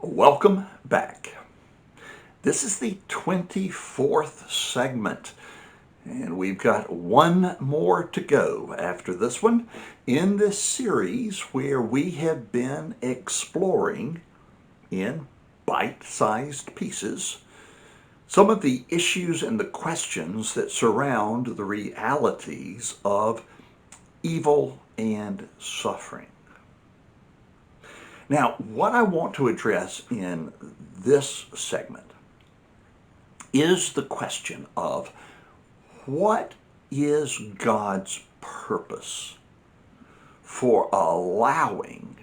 Welcome back. This is the 24th segment, and we've got one more to go after this one in this series where we have been exploring in bite sized pieces some of the issues and the questions that surround the realities of evil and suffering. Now, what I want to address in this segment is the question of what is God's purpose for allowing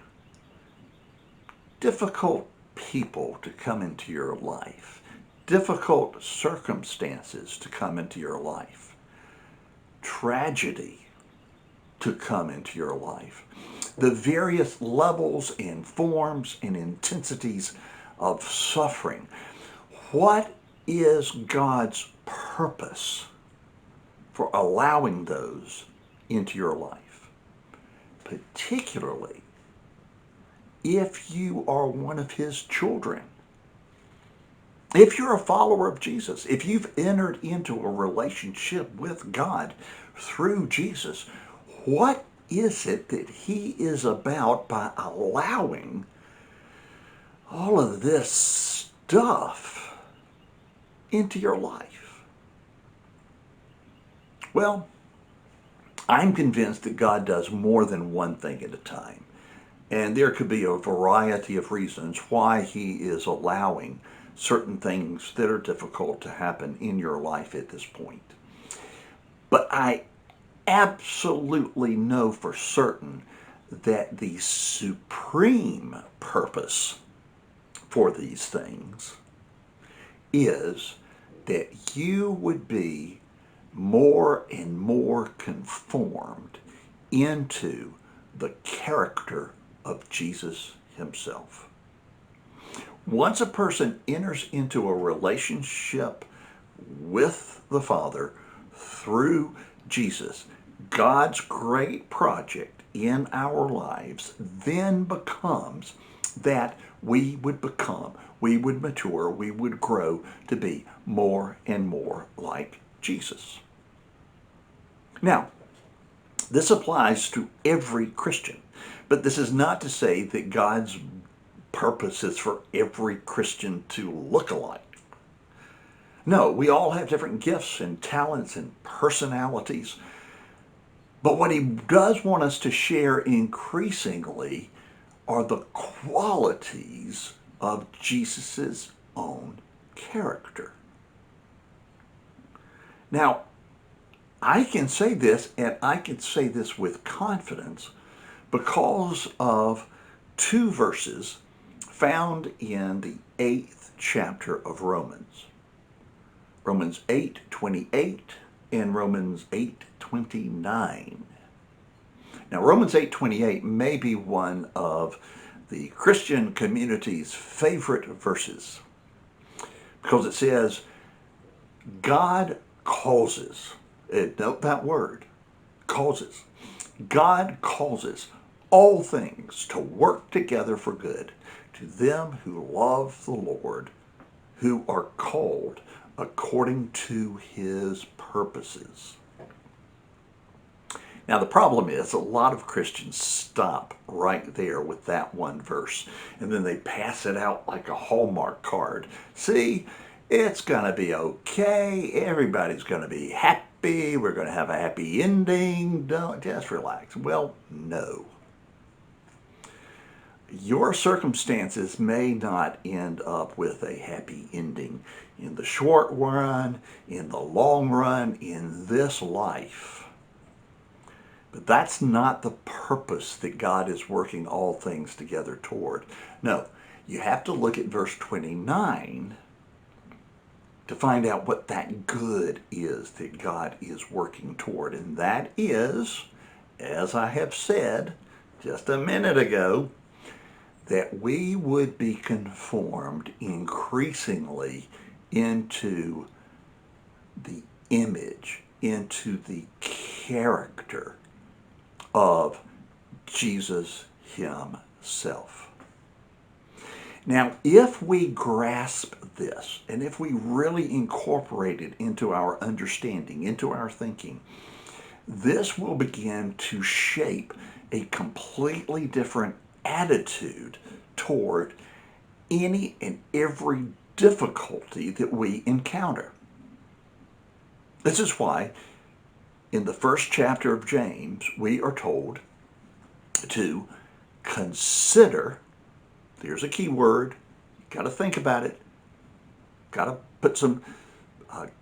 difficult people to come into your life, difficult circumstances to come into your life, tragedy to come into your life, the various levels and forms and intensities of suffering. What is God's purpose for allowing those into your life? Particularly if you are one of His children. If you're a follower of Jesus, if you've entered into a relationship with God through Jesus, what is it that He is about by allowing all of this stuff into your life? Well, I'm convinced that God does more than one thing at a time. And there could be a variety of reasons why He is allowing certain things that are difficult to happen in your life at this point. But I absolutely know for certain that the supreme purpose for these things is that you would be more and more conformed into the character of Jesus Himself. Once a person enters into a relationship with the Father through Jesus, God's great project in our lives then becomes that we would become, we would mature, we would grow to be more and more like Jesus. Now, this applies to every Christian, but this is not to say that God's purpose is for every Christian to look alike. No, we all have different gifts and talents and personalities. But what He does want us to share increasingly are the qualities of Jesus' own character. Now, I can say this, and I can say this with confidence because of two verses found in the 8th chapter of Romans. Romans 8:28 and Romans 8:29. Now, Romans 8:28 may be one of the Christian community's favorite verses because it says, God causes, note that word, causes. God causes all things to work together for good to them who love the Lord, who are called according to His purposes. Now, the problem is a lot of Christians stop right there with that one verse, and then they pass it out like a Hallmark card. See, it's going to be okay. Everybody's going to be happy. We're going to have a happy ending. Don't just relax. Well, no. Your circumstances may not end up with a happy ending in the short run, in the long run, in this life. But that's not the purpose that God is working all things together toward. No, you have to look at verse 29 to find out what that good is that God is working toward. And that is, as I have said just a minute ago, that we would be conformed increasingly into the image, into the character of Jesus Himself. Now, if we grasp this, and if we really incorporate it into our understanding, into our thinking, this will begin to shape a completely different attitude toward any and every difficulty that we encounter. This is why in the first chapter of James, we are told to consider, there's a key word, you got to think about it, got to put some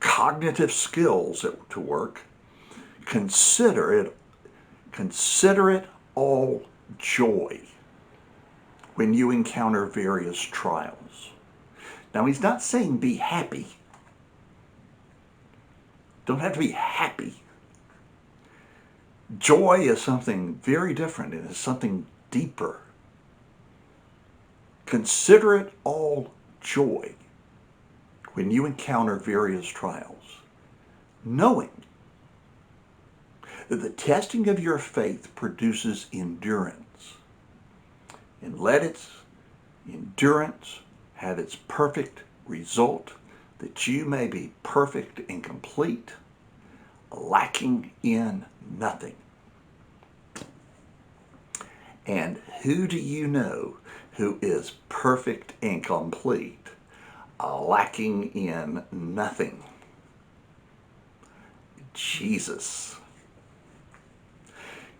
cognitive skills to work. Consider it all joy when you encounter various trials. Now, he's not saying be happy. Don't have to be happy. Joy is something very different. It is something deeper. Consider it all joy when you encounter various trials, knowing that the testing of your faith produces endurance. And let its endurance have its perfect result, that you may be perfect and complete, lacking in nothing. And who do you know who is perfect and complete, lacking in nothing? Jesus.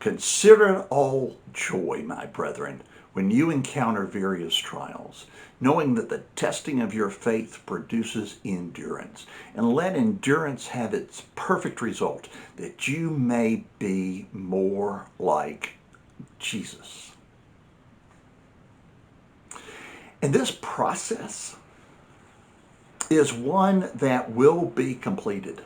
Consider it all joy, my brethren, when you encounter various trials, knowing that the testing of your faith produces endurance. And let endurance have its perfect result, that you may be more like Jesus. And this process is one that will be completed.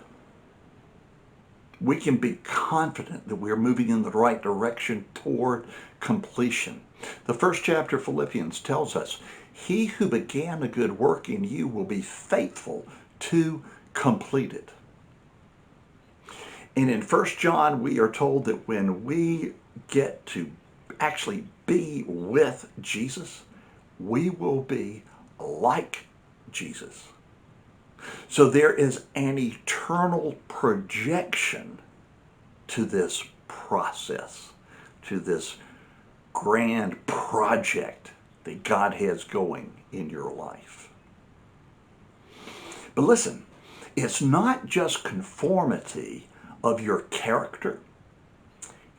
We can be confident that we're moving in the right direction toward completion. The first chapter of Philippians tells us, he who began a good work in you will be faithful to complete it. And in 1 John, we are told that when we get to actually be with Jesus, we will be like Jesus. So there is an eternal projection to this process, to this grand project that God has going in your life. But listen, it's not just conformity of your character,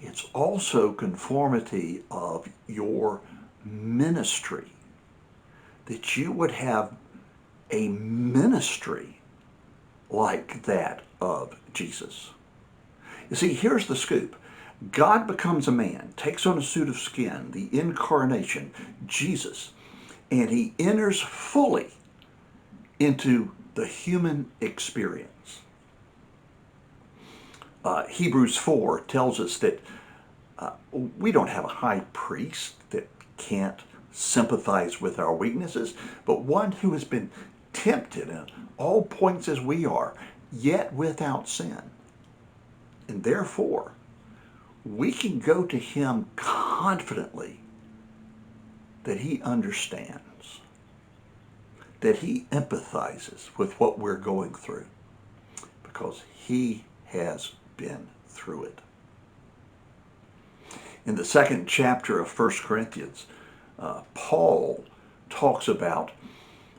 it's also conformity of your ministry, that you would have a ministry like that of Jesus. You see, here's the scoop. God becomes a man, takes on a suit of skin, the incarnation, Jesus, and he enters fully into the human experience. Hebrews 4 tells us that we don't have a high priest that can't sympathize with our weaknesses, but one who has been tempted at all points as we are, yet without sin. And therefore, we can go to him confidently that he understands, that he empathizes with what we're going through, because he has been through it. In the second chapter of 1 Corinthians, Paul talks about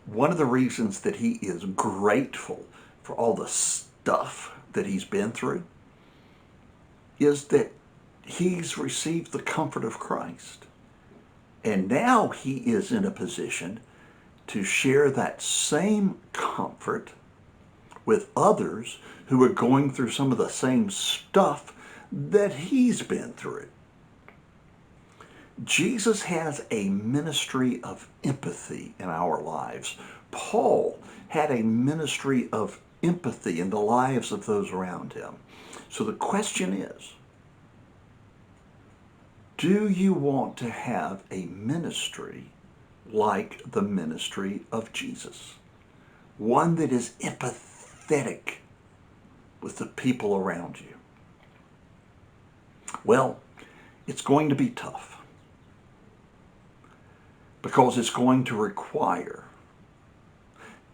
one of the reasons that he is grateful for all the stuff that he's been through is that he's received the comfort of Christ. And now he is in a position to share that same comfort with others who are going through some of the same stuff that he's been through. Jesus has a ministry of empathy in our lives. Paul had a ministry of empathy in the lives of those around him. So the question is, do you want to have a ministry like the ministry of Jesus? One that is empathetic with the people around you? Well, it's going to be tough, because it's going to require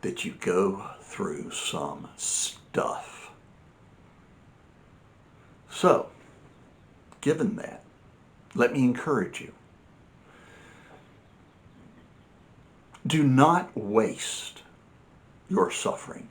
that you go through some stuff. So, given that, let me encourage you. Do not waste your suffering.